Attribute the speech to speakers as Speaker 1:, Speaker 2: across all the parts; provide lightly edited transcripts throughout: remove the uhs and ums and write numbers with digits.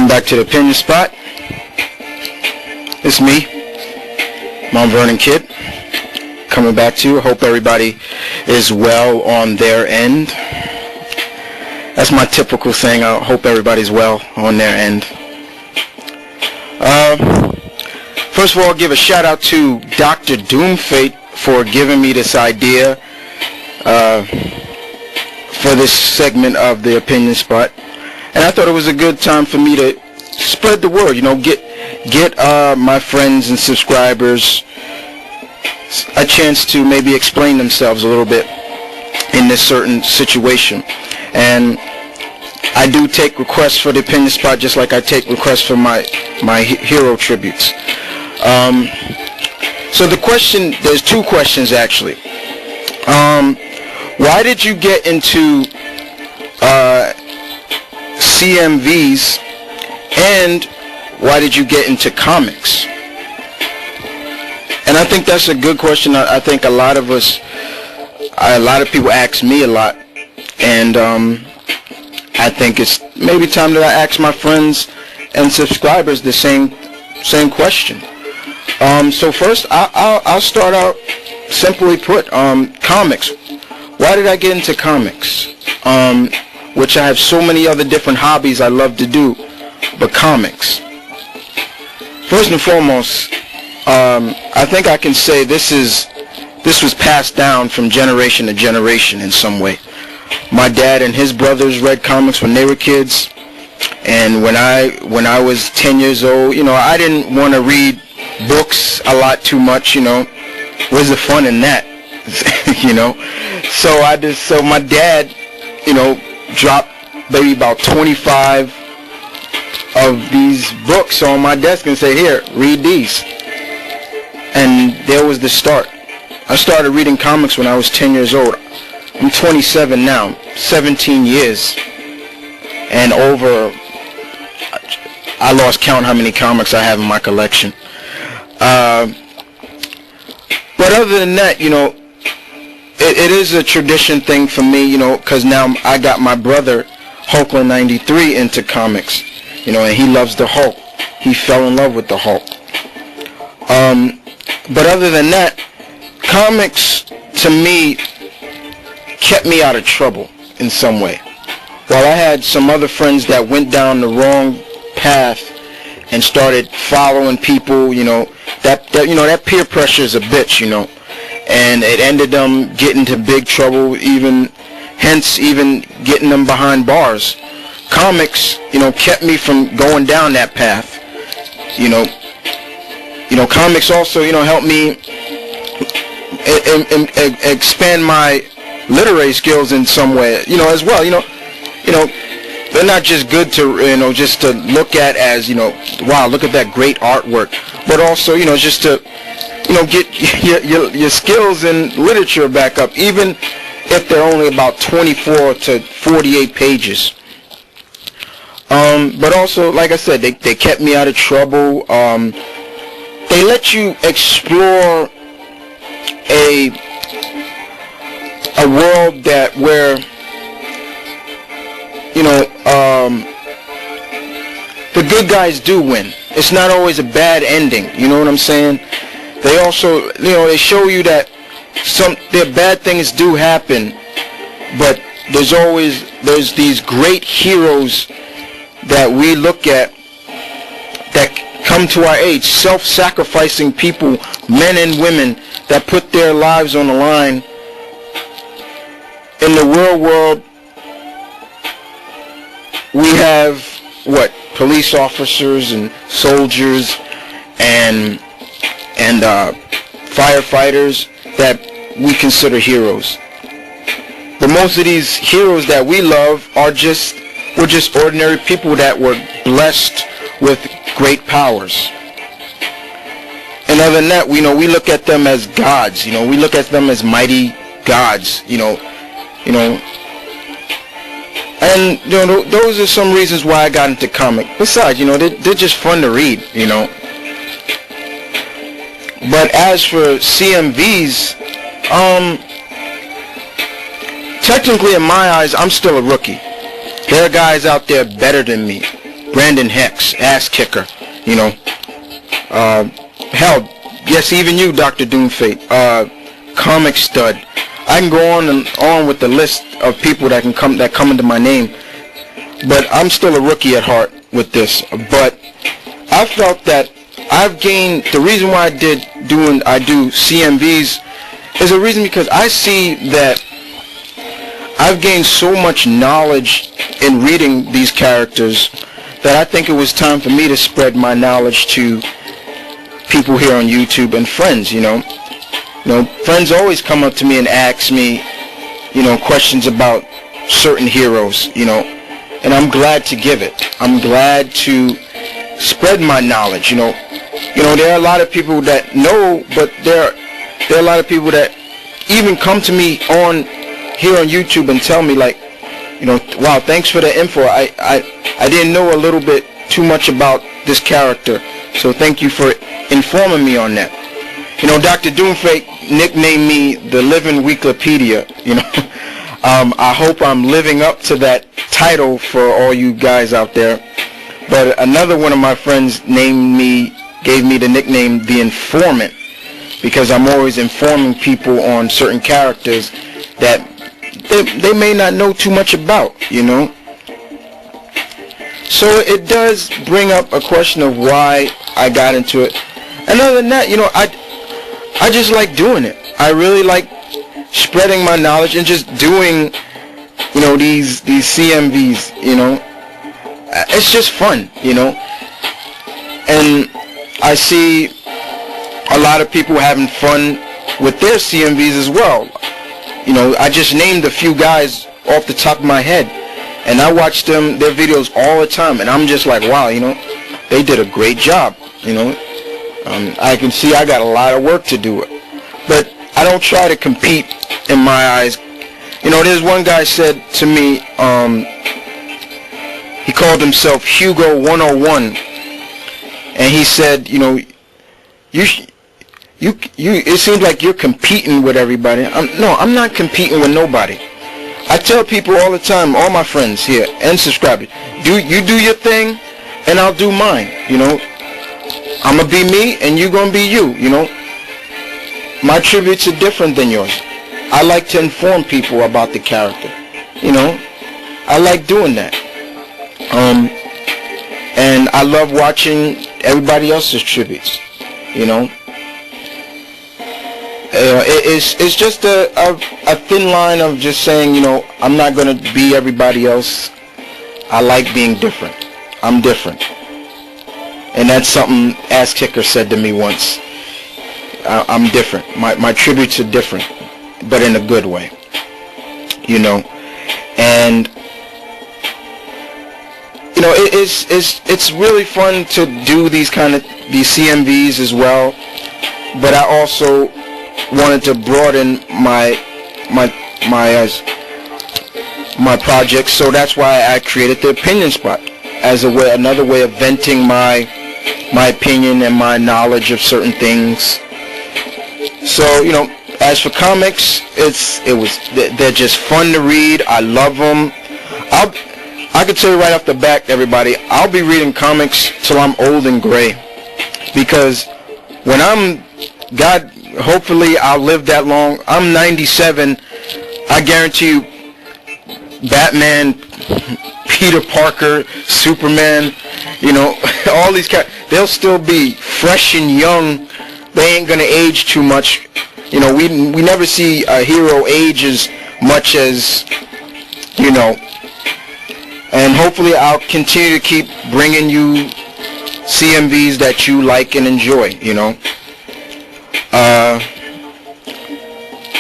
Speaker 1: Back to the opinion spot. It's me, Mount Vernon Kid, coming back to you. Hope everybody is well on their end. That's my typical thing. I hope everybody's well on their end. First of all, I'll give a shout out to Dr. Doomfate for giving me this idea for this segment of the opinion spot. And I thought it was a good time for me to spread the word, get my friends and subscribers a chance to maybe explain themselves a little bit in this certain situation. And I do take requests for the opinion spot just like I take requests for my hero tributes. So the question, there's two questions actually. Why did you get into cmvs, and why did you get into comics? And I think that's a good question. I think a lot of people ask me a lot, and I think it's maybe time that I ask my friends and subscribers the same question. So first, I'll start out simply put, comics. Why did I get into comics? Which I have so many other different hobbies I love to do, but comics. First and foremost, I think I can say this was passed down from generation to generation in some way. My dad and his brothers read comics when they were kids, and when I was 10 years old, I didn't want to read books a lot too much. Where's the fun in that? So my dad, dropped maybe about 25 of these books on my desk and say, here, read these. And there was the start. I started reading comics when I was 10 years old. I'm 27 now, 17 years. And I lost count how many comics I have in my collection. But other than that, it is a tradition thing for me, because now I got my brother, Hulkland 93, into comics, and he loves the Hulk. He fell in love with the Hulk. But other than that, comics, to me, kept me out of trouble in some way. While I had some other friends that went down the wrong path and started following people, that peer pressure is a bitch, and it ended them getting into big trouble, hence getting them behind bars. Comics, kept me from going down that path. Comics also, helped me expand my literary skills in some way, as well. They're not just good to, just to look at as, wow, look at that great artwork, but also, just to, get your skills in literature back up, even if they're only about 24 to 48 pages. But also, like I said, they kept me out of trouble. They let you explore a world where the good guys do win. It's not always a bad ending. You know what I'm saying? They also, they show you that their bad things do happen, but there's these great heroes that we look at that come to our age, self-sacrificing people, men and women that put their lives on the line. In the real world, we have police officers and soldiers and firefighters that we consider heroes. But most of these heroes that we love were just ordinary people that were blessed with great powers. And other than that, we look at them as gods. We look at them as mighty gods. And those are some reasons why I got into comic. Besides, they're just fun to read. But as for cmvs, technically in my eyes, I'm still a rookie. There are guys out there better than me. Brandon Hex, ass kicker, you know. Hell, yes, even you, Dr. Doomfate, comic stud. I can go on and on with the list of people that come into my name, but I'm still a rookie at heart with this. But I felt that I've gained, the reason why I do CMVs is a reason because I see that I've gained so much knowledge in reading these characters that I think it was time for me to spread my knowledge to people here on YouTube and friends, you know. Friends always come up to me and ask me, questions about certain heroes, and I'm glad to give it. I'm glad to spread my knowledge, There are a lot of people that know, but there are a lot of people that even come to me here on YouTube and tell me, like, wow, thanks for the info. I didn't know a little bit too much about this character, so thank you for informing me on that. Dr. Doomfake nicknamed me the Living Wikipedia. I hope I'm living up to that title for all you guys out there. But another one of my friends gave me the nickname the Informant, because I'm always informing people on certain characters that they may not know too much about, So it does bring up a question of why I got into it. And other than that, I just like doing it. I really like spreading my knowledge and just doing, these CMVs, It's just fun, And I see a lot of people having fun with their CMVs as well. I just named a few guys off the top of my head, and I watch their videos all the time, and I'm just like, wow, they did a great job, I can see I got a lot of work to do, but I don't try to compete in my eyes. There's one guy said to me, he called himself Hugo 101, and he said, it seems like you're competing with everybody. No, I'm not competing with nobody. I tell people all the time, all my friends here and subscribers, you do your thing, and I'll do mine. I'm gonna be me, and you're gonna be you. My tributes are different than yours. I like to inform people about the character. I like doing that. And I love watching everybody else's tributes. It's just a thin line of just saying, I'm not going to be everybody else. I like being different. I'm different. And that's something Ass Kicker said to me once. I'm different. My tributes are different, but in a good way. And it's really fun to do these CMVs as well, but I also wanted to broaden my project, so that's why I created the Opinion Spot as another way of venting my opinion and my knowledge of certain things. So as for comics, they're just fun to read. I love them. I can tell you right off the bat, everybody, I'll be reading comics till I'm old and gray, because when hopefully I'll live that long. I'm 97. I guarantee you, Batman, Peter Parker, Superman, all these characters, they'll still be fresh and young. They ain't gonna age too much. We never see a hero age as much as, and hopefully I'll continue to keep bringing you CMVs that you like and enjoy,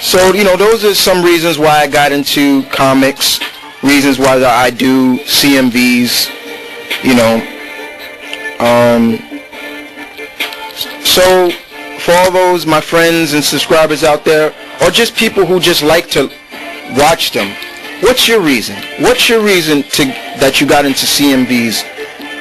Speaker 1: So, those are some reasons why I got into comics, reasons why I do CMVs, So, for all those, my friends and subscribers out there, or just people who just like to watch them, what's your reason? What's your reason that you got into CMVs?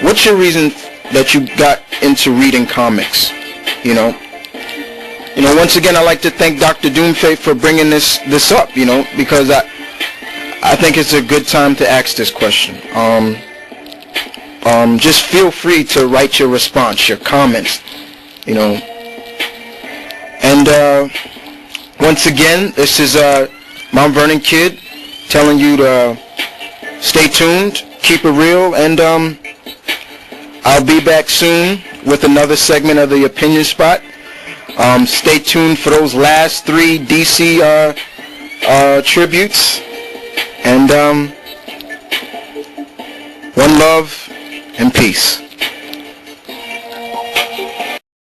Speaker 1: What's your reason that you got into reading comics? Once again, I'd like to thank Dr. Doomfate for bringing this up, because I think it's a good time to ask this question. just feel free to write your response, your comments, you know. And once again, this is Mount Vernon Kid telling you to stay tuned, keep it real, and I'll be back soon with another segment of the Opinion Spot. Stay tuned for those last 3 DC tributes. And one love and peace.